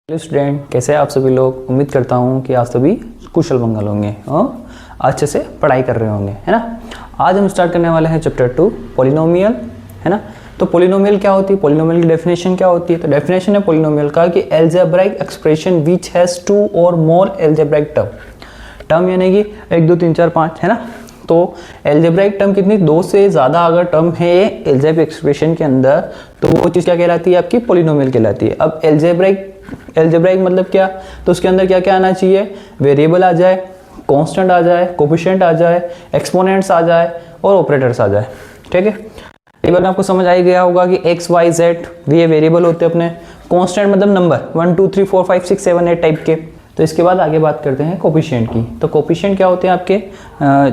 Hello student, कैसे हैं आप सभी लोग। उम्मीद करता हूँ कि आप सभी कुशल मंगल होंगे और अच्छे से पढ़ाई कर रहे होंगे, है ना। आज हम स्टार्ट करने वाले हैं चैप्टर 2 पॉलिनोमियल, है ना। तो पॉलिनोमियल क्या होती है, पॉलिनोमियल की डेफिनेशन क्या होती है। तो डेफिनेशन है पॉलिनोमियल का कि एल्जेब्राइक एक्सप्रेशन विच हैज़ 2 और मोर एल्जेब्राइक टर्म यानी कि 1 2 3 4 5, है ना। तो एल्जेब्राइक टर्म कितनी, 2 से ज़्यादा अगर टर्म है एल्जेब्रिक एक्सप्रेशन के अंदर तो वो चीज़ क्या कहलाती है, आपकी पॉलिनोमियल कहलाती है। अब एल्जेब्राइक मतलब क्या, तो उसके अंदर क्या क्या आना चाहिए, वेरिएबल आ जाए, कांस्टेंट आ जाए, कोफिशिएंट आ जाए, एक्सपोनेंट्स आ जाए और ऑपरेटर्स आ जाए, ठीक है। एक बार आपको समझ आ ही गया होगा कि एक्स वाई जेड ये वेरिएबल होते हैं अपने, कांस्टेंट मतलब नंबर 1 2 3 4 5 6 7 8 टाइप के। तो इसके बाद आगे बात करते हैं कोफिशिएंट की। तो कोफिशिएंट क्या होते हैं, आपके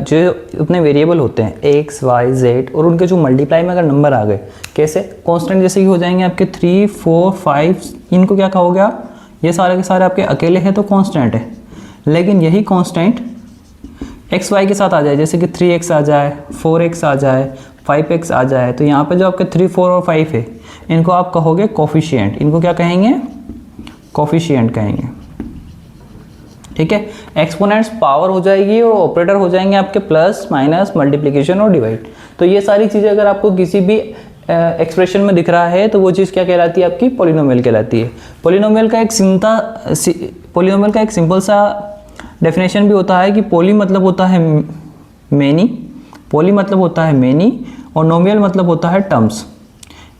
जो अपने वेरिएबल होते हैं एक्स वाई जेड और उनके जो मल्टीप्लाई में अगर नंबर आ गए, कैसे कांस्टेंट जैसे कि हो जाएंगे आपके 3 4 5, इनको क्या कहोगे आप, ये सारे के सारे आपके अकेले हैं तो कांस्टेंट है। लेकिन यही कांस्टेंट एक्स वाई के साथ आ जाए, जैसे कि 3x आ जाए, 4x आ जाए, 5x आ जाए, तो यहाँ पे जो आपके 3 4 और 5 है इनको आप कहोगे कोफिशिएंट। इनको क्या कहेंगे, कोफिशिएंट कहेंगे, ठीक है। एक्सपोनेंट्स पावर हो जाएगी और ऑपरेटर हो जाएंगे आपके प्लस माइनस मल्टीप्लिकेशन और डिवाइड। तो ये सारी चीज़ें अगर आपको किसी भी एक्सप्रेशन में दिख रहा है तो वो चीज़ क्या कहलाती है, आपकी पॉलिनोमियल कहलाती है। पॉलिनोमियल का एक सिंपल सा डेफिनेशन भी होता है कि पॉली मतलब होता है मैनी, पॉली मतलब होता है मैनी और नोमियल मतलब होता है टर्म्स,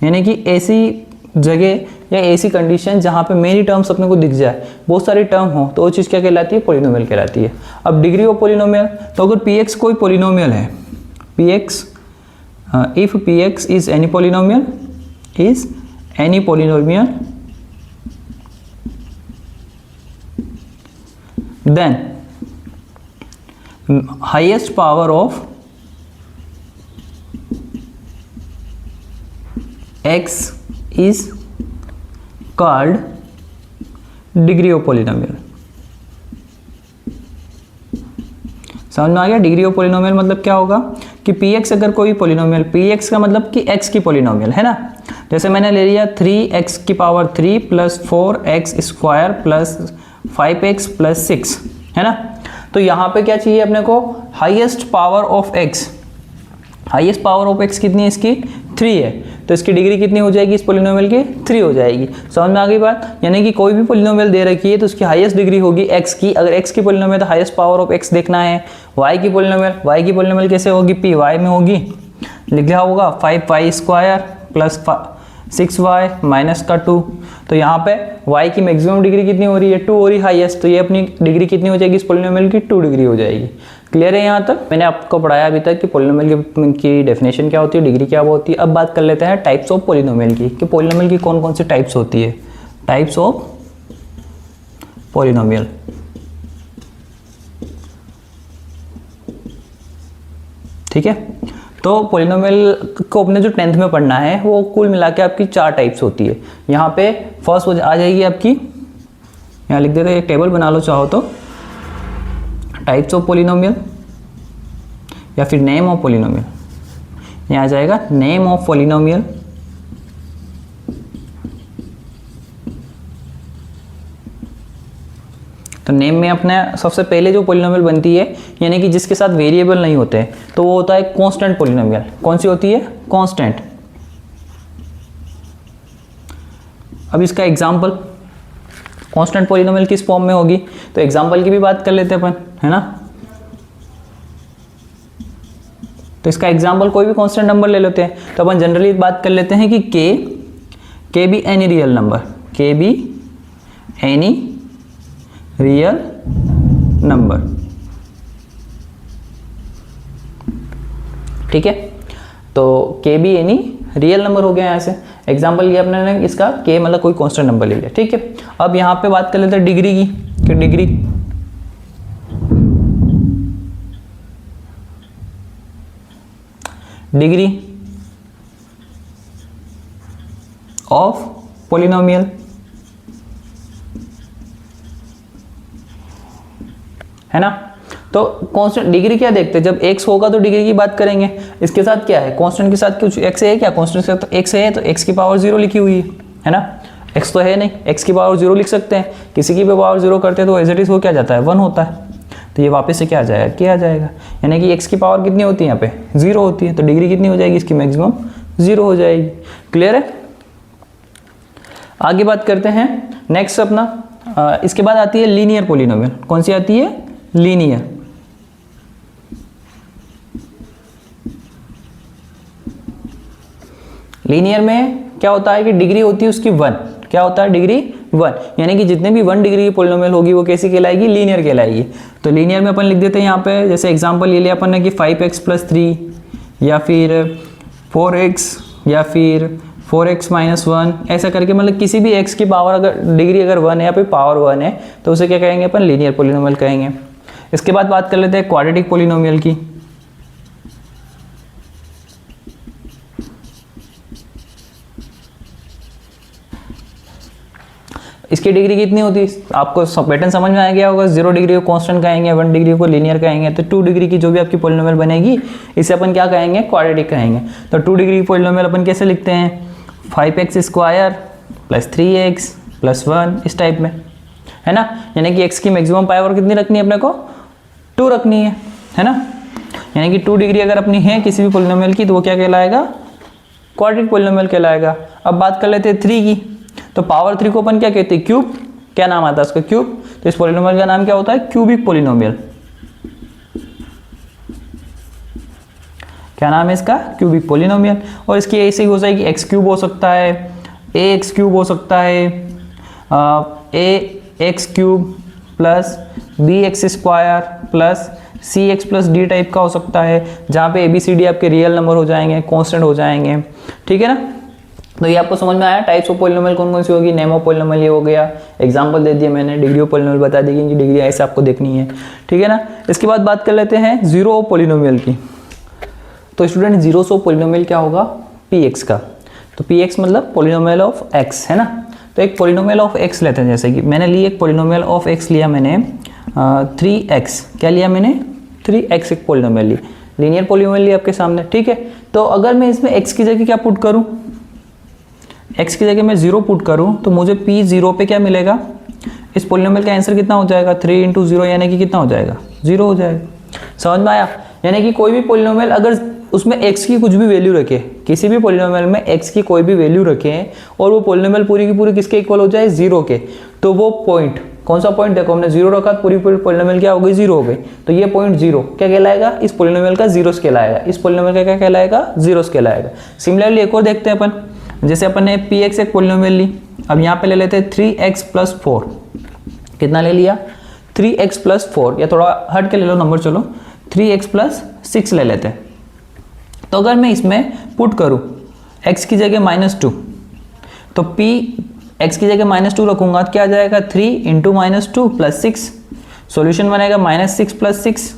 यानी कि ऐसी जगह या ऐसी कंडीशन जहाँ पे मेनी टर्म्स अपने को दिख जाए, बहुत सारी टर्म हो, तो वो चीज़ क्या कहलाती है, पॉलिनोमियल कहलाती है। अब डिग्री ऑफ पॉलिनोमियल, तो अगर px कोई पॉलिनोमियल है, px if px is any polynomial, then highest power of x is called degree of polynomial. समझ में आ गया। डिग्री ऑफ पॉलिनोमियल मतलब क्या होगा कि px अगर कोई पॉलिनोमियल, px का मतलब कि x की पॉलिनोमियल है ना। जैसे मैंने ले लिया 3x की power 3 plus 4x square plus 5x plus 6, है ना। तो यहाँ पे क्या चाहिए अपने को, highest power of x। Highest power of x कितनी है, इसकी 3 है, तो इसकी डिग्री कितनी हो जाएगी इस पॉलिनोमियल की, 3 हो जाएगी। समझ में आ गई बात। यानी कि कोई भी पॉलिनोमियल दे रखी है तो उसकी हाईएस्ट डिग्री होगी x की। अगर x की पॉलिनोमियल तो हाईएस्ट पावर ऑफ x देखना है। y की पॉलिनोमियल कैसे होगी, py में होगी, लिखा होगा 5y square plus 6y minus का 2। तो यहाँ पे y की मैक्सिमम डिग्री कितनी हो रही है, 2 हो रही हाईएस्ट, तो ये अपनी डिग्री कितनी हो जाएगी इस पॉलिनोमियल की, 2 डिग्री हो जाएगी। क्लियर है यहाँ तक। मैंने आपको पढ़ाया अभी तक कि पॉलिनोमियल की डेफिनेशन क्या होती है, डिग्री क्या होती है। अब बात कर लेते हैं टाइप्स ऑफ पॉलिनोमियल की, कि पॉलिनोमियल की कौन कौन सी टाइप्स होती है। टाइप्स ऑफ पॉलिनोमियल, ठीक है। तो पॉलिनोमियल को अपने जो 10th में पढ़ना है वो कुल मिला के आपकी 4 टाइप्स होती है। यहाँ पे फर्स्ट आ जाएगी आपकी, यहाँ लिख देते, एक टेबल बना लो चाहो तो, टाइप्स ऑफ पॉलिनोमियल या फिर नेम ऑफ पॉलिनोमियल। यहाँ आ जाएगा नेम ऑफ पॉलिनोमियल, तो नेम में अपने सबसे पहले जो पॉलिनोमियल बनती है यानी कि जिसके साथ वेरिएबल नहीं होते हैं, तो वो होता है कांस्टेंट पॉलिनोमियल। कौन सी होती है, कांस्टेंट। अब इसका एग्जांपल, कांस्टेंट पॉलिनोमियल किस फॉर्म में होगी, तो एग्जांपल की भी बात कर लेते हैं अपन, है ना। तो इसका एग्जांपल कोई भी कांस्टेंट नंबर ले लेते हैं, तो अपन जनरली बात कर लेते हैं कि के बी एनी रियल नंबर, के बी एनी रियल नंबर, ठीक है। तो के बी एनी रियल नंबर हो गया। यहाँ से एग्जांपल लिया अपने इसका, के मतलब कोई कांस्टेंट नंबर ले लिया, ठीक है। अब यहाँ पे बात कर लेते हैं डिग्री की, कि डिग्री ऑफ पॉलिनोमियल, है ना। तो कांस्टेंट डिग्री क्या देखते हैं, जब x होगा तो डिग्री की बात करेंगे। इसके साथ क्या है, कांस्टेंट के साथ कुछ x है क्या, कांस्टेंट के साथ तो x है, तो x की पावर 0 लिखी हुई है ना। x तो है नहीं, x की पावर 0 लिख सकते हैं, किसी की भी पावर 0 करते हैं तो एज इट इज वो क्या जाता है 1 होता है, तो ये वापस से क्या आ जाएगा k आ जाएगा, यानी कि x की पावर कितनी होती है यहाँ पे 0 होती है, तो डिग्री कितनी हो जाएगी इसकी मैक्सिमम 0 हो जाएगी। क्लियर है। आगे बात करते हैं नेक्स्ट अपना इसके बाद आती है लीनियर पोलिनोमियल। कौन सी आती है? लीनियर। लीनियर में क्या होता है कि डिग्री होती है उसकी 1। क्या होता है? डिग्री 1, यानी कि जितने भी 1 डिग्री की पोलिनोमियल होगी वो कैसी कहलाएगी? लीनियर कहलाएगी। तो लीनियर में अपन लिख देते हैं यहाँ पे, जैसे एग्जांपल ले लिया अपन ने कि 5x + 3 या फिर 4x या फिर 4x - 1, ऐसा करके मतलब किसी भी x की पावर अगर डिग्री अगर 1 है या फिर पावर 1 है तो उसे क्या कहेंगे अपन? लीनियर पोलिनोमियल कहेंगे। इसके बाद बात कर लेते हैं क्वाड्रेटिक पोलिनोमियल की। इसकी डिग्री कितनी होती है? आपको पैटर्न समझ में आ गया होगा। 0 डिग्री को कांस्टेंट कहेंगे, 1 डिग्री को लीनियर कहेंगे, तो 2 डिग्री की जो भी आपकी पोलिनोमियल बनेगी इसे अपन क्या कहेंगे? क्वाड्रेटिक कहेंगे। तो 2 डिग्री की पोलिनोमियल अपन कैसे लिखते हैं? 5x² + 3x + 1, इस टाइप में, है ना। यानी कि x की मैक्सिमम पावर कितनी रखनी है अपने को? 2 रखनी है ना। यानी कि 2 डिग्री अगर अपनी है किसी भी पोलिनोमियल की तो वो क्या कहलाएगा? क्वाड्रेटिक पोलिनोमियल कहलाएगा। अब बात कर लेते हैं 3 की। तो पावर 3 को अपन क्या कहते हैं? क्यूब। क्या नाम आता है उसका? क्यूब। तो इस पोलिनोमियल का नाम क्या होता है? Cubic polynomial. क्या नाम है इसका? Cubic polynomial. और इसकी ऐसे ही हो जाएगी, x³ हो सकता है, ax³ हो सकता है, ax³ + bx² + cx + d type का हो सकता है, जहाँ पे ABCD आपके रियल नंबर हो जाएंगे, कांस्टेंट हो जाएंगे। ठीक है ना। तो ये आपको समझ में आया टाइप्स ऑफ पोलिनोमियल कौन कौन सी होगी। नेम ऑफ पोलिनोमियल ये हो गया, एग्जांपल दे दिया मैंने। डिग्री ऑफ पोलिनोमियल बता दी कि इनकी डिग्री ऐसे आपको देखनी है। ठीक है ना। इसके बाद बात कर लेते हैं जीरो ऑफ पोलिनोमियल की। तो स्टूडेंट जीरो ऑफ पोलिनोमियल क्या होगा? px का। तो px मतलब पोलिनोमियल ऑफ x, है ना। तो एक पोलिनोमियल ऑफ x लेते हैं, जैसे कि मैंने ली एक पोलिनोमियल ऑफ x लिया मैंने 3x। क्या लिया मैंने? 3x एक पोलिनोमियल ली, लीनियर पोलिनोमियल ली आपके सामने। ठीक है। तो अगर मैं इसमें x की जगह क्या पुट करूँ? x की जगह मैं 0 पुट करूं तो मुझे p0 पे क्या मिलेगा? इस पोलिनोमियल का आंसर कितना हो जाएगा? 3 × 0 यानी कि कितना हो जाएगा? 0 हो जाएगा। समझ में आया। यानी कि कोई भी पोलिनोमियल अगर उसमें x की कुछ भी वैल्यू रखे, किसी भी पोलिनोमियल में x की कोई भी वैल्यू रखें और वो पोलिनोमियल पूरी की पूरी किसके इक्वल हो जाए? 0 के, तो वो पॉइंट, कौन सा पॉइंट? देखो हमने 0 रखा, पूरी पूरी पोलिनोमियल क्या हो गई? 0 हो गई। तो ये पॉइंट 0 क्या कहलाएगा? इस पोलिनोमियल का जीरोस कहलाएगा। इस पोलिनोमियल का क्या कहलाएगा? जीरोस कहलाएगा। सिमिलरली एक और देखते हैं अपन, जैसे अपन ने px एक पोलिनोमियल ली। अब यहाँ पे ले लेते हैं 3x + 4। कितना ले लिया? 3x + 4, या थोड़ा हट के ले लो नंबर, चलो 3x + 6 ले लेते हैं। तो अगर मैं इसमें पुट करूँ x की जगह -2, तो x की जगह -2 रखूंगा तो क्या आ जाएगा? 3 × -2 + 6। सॉल्यूशन बनेगा -6 + 6,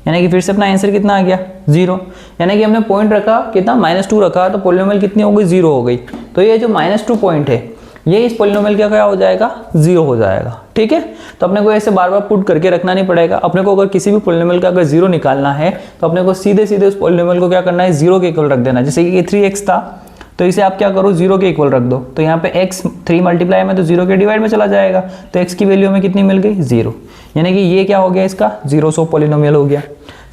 यानी कि फिर से अपना आंसर कितना आ गया? 0। यानी कि हमने पॉइंट रखा कितना? -2 रखा, तो पोलिनोमियल कितनी हो गई? 0 हो गई। तो ये जो -2 पॉइंट है ये इस पोलिनोमियल का क्या हो जाएगा? 0 हो जाएगा। ठीक है। तो अपने को ऐसे बार बार पुट करके रखना नहीं पड़ेगा। अपने को अगर किसी भी पोलिनोमियल का अगर 0 निकालना है तो अपने को सीधे सीधे उस पोलिनोमियल को क्या करना है? 0 के इक्वल रख देना। जैसे कि 3x था तो इसे आप क्या करो? 0 के इक्वल रख दो। तो यहाँ पे x 3 मल्टीप्लाई में तो 0 के डिवाइड में चला जाएगा, तो x की वैल्यू हमें कितनी मिल गई? 0। यानी कि ये क्या हो गया? इसका जीरोस ऑफ पोलिनोमियल हो गया।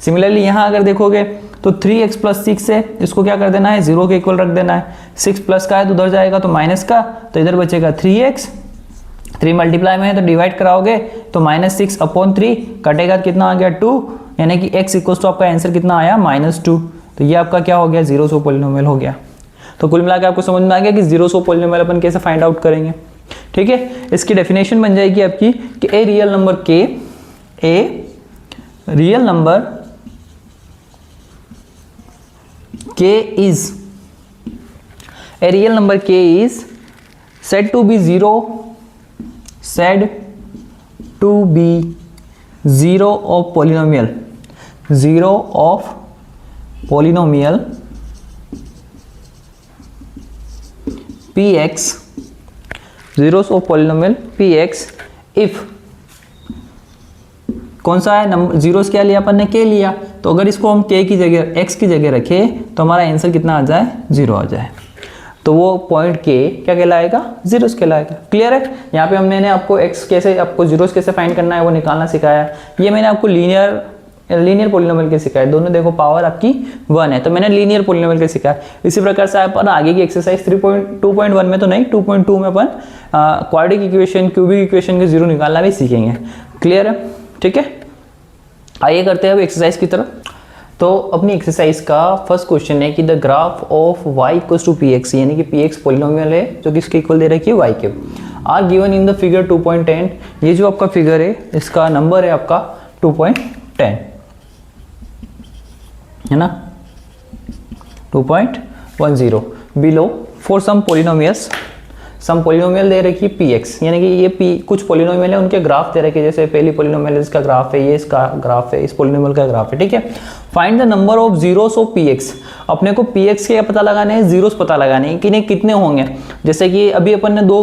सिमिलरली यहाँ अगर देखोगे तो 3x + 6 है, इसको क्या कर देना है? 0 के इक्वल रख देना है। 6 प्लस का है तो उधर जाएगा तो माइनस का, तो इधर बचेगा 3x। 3 मल्टीप्लाई में है तो डिवाइड कराओगे तो -6/3 कटेगा तो कितना आ गया? 2। यानी कि x इक्वल टू आपका आंसर कितना आया? -2। तो ये आपका क्या हो गया? जीरोस ऑफ पोलिनोमियल हो गया। तो कुल मिलाकर आपको समझ में आ गया कि जीरोस ऑफ पोलिनोमियल अपन कैसे फाइंड आउट करेंगे। ठीक है। इसकी डेफिनेशन बन जाएगी आपकी कि a real number k is said to be 0 of polynomial px, zeros of polynomial px if कौन सा है नंबर? जीरोस क्या लिया अपन ने? k लिया। तो अगर इसको हम k की जगह x की जगह रखें तो हमारा आंसर कितना आ जाए? 0 आ जाए। तो वो पॉइंट के क्या कहलाएगा, जीरोस कहलाएगा। क्लियर है। यहाँ पे हमने आपको एक्स कैसे, आपको जीरोस कैसे फाइंड करना है वो निकालना सिखाया। ये मैंने आपको लीनियर पॉलिनोमियल के सिखाया। दोनों देखो पावर आपकी 1 है, तो मैंने लीनियर पॉलिनोमियल के सिखाया। इसी प्रकार से अपन आगे की एक्सरसाइज 3.2.1 में तो नहीं, 2.2 में अपन क्वाड्रेटिक इक्वेशन, क्यूबिक इक्वेशन के जीरो निकालना भी सीखेंगे। क्लियर है, ठीक है। आइए करते हैं अब एक्सरसाइज की तरफ। तो अपनी एक्सरसाइज का फर्स्ट क्वेश्चन है कि the graph of y equals to P X, यानी कि पी एक्स पॉलिनोमियल है जो कि इसके इक्वल दे रखी है y के, are given in the figure 2.10। ये जो आपका फिगर है इसका नंबर है आपका 2.10, है ना, 2.10। Below for some polynomials, some polynomial दे रखी है px, यानी कि ये p कुछ पॉलिनोमियल है, उनके ग्राफ दे रखे, जैसे पहली पॉलिनोमियल इसका ग्राफ है, ये इसका ग्राफ है, इस पॉलिनोमियल का ग्राफ है, ठीक है। Find the number of zeros of px, अपने को px के पता लगाने हैं, जीरोस पता लगाने हैं कि कितने होंगे। जैसे कि अभी अपन ने दो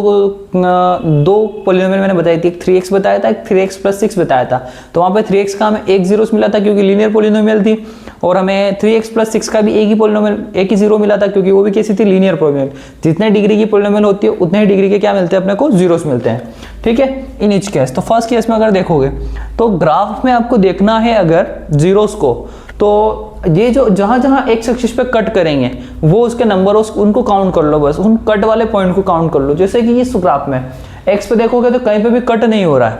पॉलिनोमियल मैंने बताई थी, एक 3x बताया था, एक 3x + 6 बताया था। तो वहाँ पे 3x का हमें एक जीरोस मिला था क्योंकि लीनियर पॉलिनोमियल थी, और हमें 3x + 6 का भी एक ही पॉलिनोमियल, एक ही जीरो मिला था क्योंकि वो भी कैसी थी, लीनियर पॉलिनोमियल। जितने डिग्री की पॉलिनोमियल होती है उतने ही डिग्री के क्या मिलते हैं अपने को, जीरोस मिलते हैं, ठीक है। इन ईच केस, तो फर्स्ट केस में अगर देखोगे तो ग्राफ में आपको देखना है अगर जीरोस को, तो ये जो जहां जहां एक्स एक्सिस पे कट करेंगे वो उसके नंबर उनको काउंट कर लो, बस उन कट वाले पॉइंट को काउंट कर लो। जैसे कि इस ग्राफ में एक्स पे देखोगे तो कहीं पे भी कट नहीं हो रहा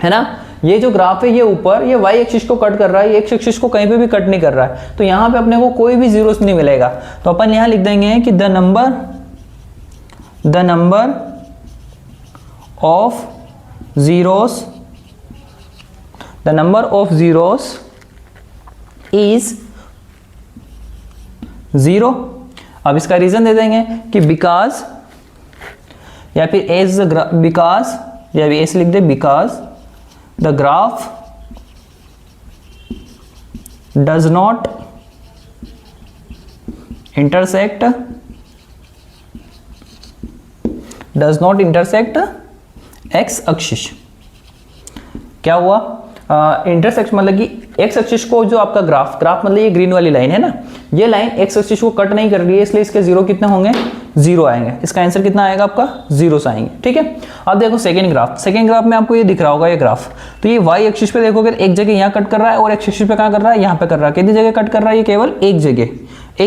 है ना। ये जो ग्राफ है ये ऊपर ये y एक्सिस को कट कर रहा है, ये x एक्सिस को कहीं पे भी कट नहीं कर रहा है, तो यहाँ पे अपने को कोई भी जीरोस नहीं मिलेगा। तो अपन यहाँ लिख देंगे कि the number of zeros is 0। अब इसका रीजन दे देंगे कि बिकॉज, या फिर एज बिकॉज, या ऐसे लिख दे because the graph does not intersect X axis. क्या हुआ, इंटरसेक्ट मतलब कि एक्स एक्सिस को जो आपका ग्राफ मतलब ये ग्रीन वाली लाइन है ना, ये लाइन एक्स एक्सिस को कट नहीं कर रही है, इसलिए इसके जीरो कितने होंगे, 0 आएंगे। इसका आंसर कितना आएगा आपका, जीरोस आएंगे, ठीक है। अब देखो सेकंड ग्राफ में आपको ये दिख रहा होगा ये ग्राफ, तो ये y एक्सिस पे देखोगे एक जगह यहाँ कट कर रहा है और एक्स एक्सिस पे कहाँ कर रहा है, यहाँ पे कर रहा है। कितनी जगह कट कर रहा है, ये केवल एक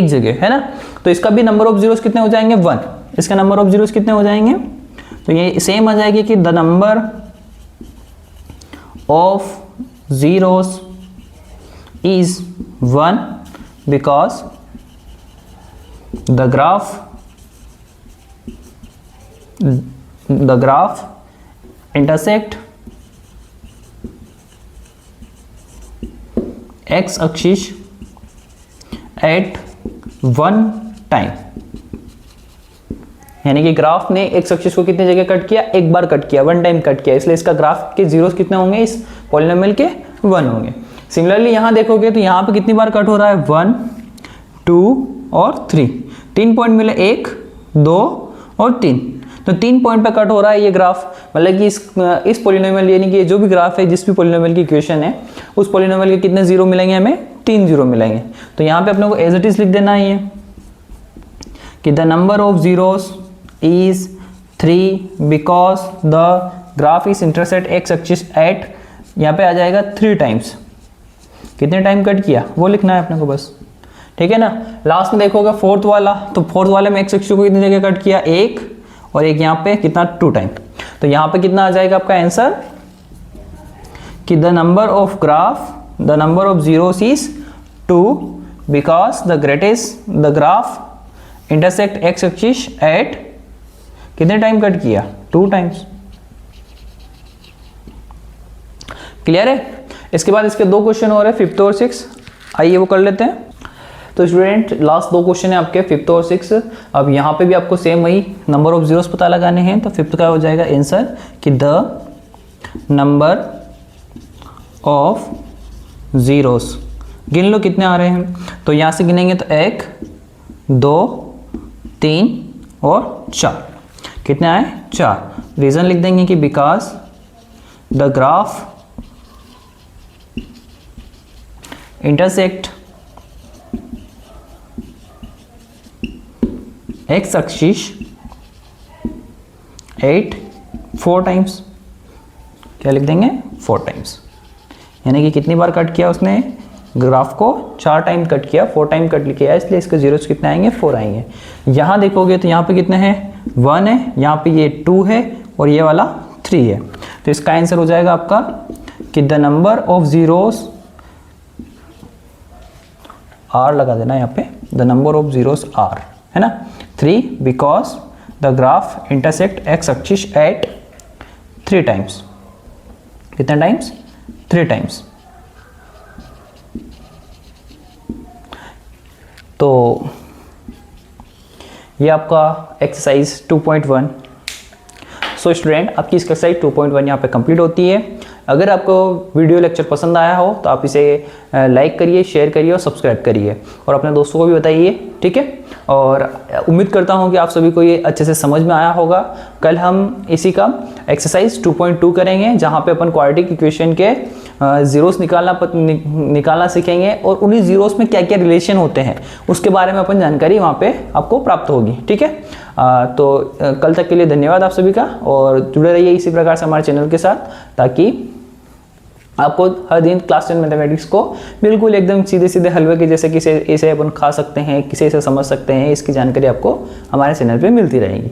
जगह है ना। तो इसका भी नंबर ऑफ जीरोस कितने हो जाएंगे, 1। इसका नंबर ऑफ जीरोस कितने हो जाएंगे, तो ये सेम आ जाएगी कि the number of zeros is 1 because the graph intersect x axis at one time। यानी कि ग्राफ ने एक्स एक्सिस को कितनी जगह कट किया, एक बार कट किया, 1 टाइम कट किया, इसलिए इसका ग्राफ के जीरोस कितने होंगे, इस पॉलिनोमियल के 1 होंगे। सिमिलरली यहां देखोगे तो यहां पे कितनी बार कट हो रहा है, 1 2 और 3, 3 पॉइंट मिले, 1 2 और 3, तो 3 पॉइंट पे कट हो रहा है ये ग्राफ। मतलब कि इस पॉलिनोमियल यानी कि जो भी ग्राफ है, जिस भी पॉलिनोमियल की इक्वेशन है, उस पॉलिनोमियल के कितने जीरो मिलेंगे, हमें 3 जीरो मिलेंगे। तो यहाँ पे अपने को एज इट इज लिख देना है कि the number of zeros is 3 because the graph is intersect x axis at, यहाँ पे आ जाएगा 3 टाइम्स। कितने टाइम कट किया वो लिखना है अपने को बस, ठीक है ना। लास्ट में देखोगे फोर्थ वाला, तो फोर्थ वाले में x एक्सिस को कितनी जगह कट किया, 1, और एक यहाँ पे कितना, 2 टाइम। तो यहाँ पे कितना आ जाएगा आपका आंसर कि the number of zeros is 2 because the graph intersect x axis at कितने टाइम कट किया, 2 टाइम्स। क्लियर है। इसके बाद इसके 2 क्वेश्चन हो रहे हैं, 5th और 6th, आइए वो कर लेते हैं। तो स्टूडेंट लास्ट 2 क्वेश्चन है आपके 5th और 6th। अब यहाँ पे भी आपको सेम वही नंबर ऑफ जीरोस पता लगाने हैं। तो 5th का हो जाएगा आंसर कि द नंबर ऑफ जीरोस, गिन लो कितने आ रहे हैं। तो यहाँ से गिनेंगे तो 1 2 3 और 4, कितने आए, 4। रीजन लिख देंगे कि because the graph x axis eight 4 times, क्या लिख देंगे 4 टाइम्स, यानी कि कितनी बार कट किया उसने ग्राफ को 4 टाइम कट किया, 4 टाइम कट किया, इसलिए इसके जीरोस कितने आएंगे 4 आएंगे। यहाँ देखोगे तो यहाँ पे कितने हैं 1 है, यहाँ पे ये 2 है और ये वाला 3 है। तो इसका आंसर हो जाएगा आपका कि the number of zeros are लगा देना यहाँ पे, the number of zeros are, है ना 3 because the graph intersect X axis at 3 times. कितने टाइम्स 3 टाइम्स। तो ये आपका एक्सरसाइज 2.1। सो स्टूडेंट आपकी एक्सरसाइज 2.1 यहाँ पे कंप्लीट होती है। अगर आपको वीडियो लेक्चर पसंद आया हो तो आप इसे लाइक करिए, शेयर करिए और सब्सक्राइब करिए और अपने दोस्तों को भी बताइए, ठीक है। और उम्मीद करता हूँ कि आप सभी को ये अच्छे से समझ में आया होगा। कल हम इसी का एक्सरसाइज 2.2 करेंगे, जहाँ पे अपन क्वाड्रेटिक इक्वेशन के जीरोस निकालना सीखेंगे और उन्हीं जीरोस में क्या क्या रिलेशन होते हैं उसके बारे में अपन जानकारी वहाँ पे आपको प्राप्त होगी, ठीक है। तो कल तक के लिए धन्यवाद आप सभी का, और जुड़े रहिए इसी प्रकार से हमारे चैनल के साथ, ताकि आपको हर दिन क्लास 10 मैथमेटिक्स को बिल्कुल एकदम सीधे सीधे हलवे के जैसे किसे इसे अपन खा सकते हैं, किसे इसे समझ सकते हैं, इसकी जानकारी आपको हमारे चैनल पे मिलती रहेगी।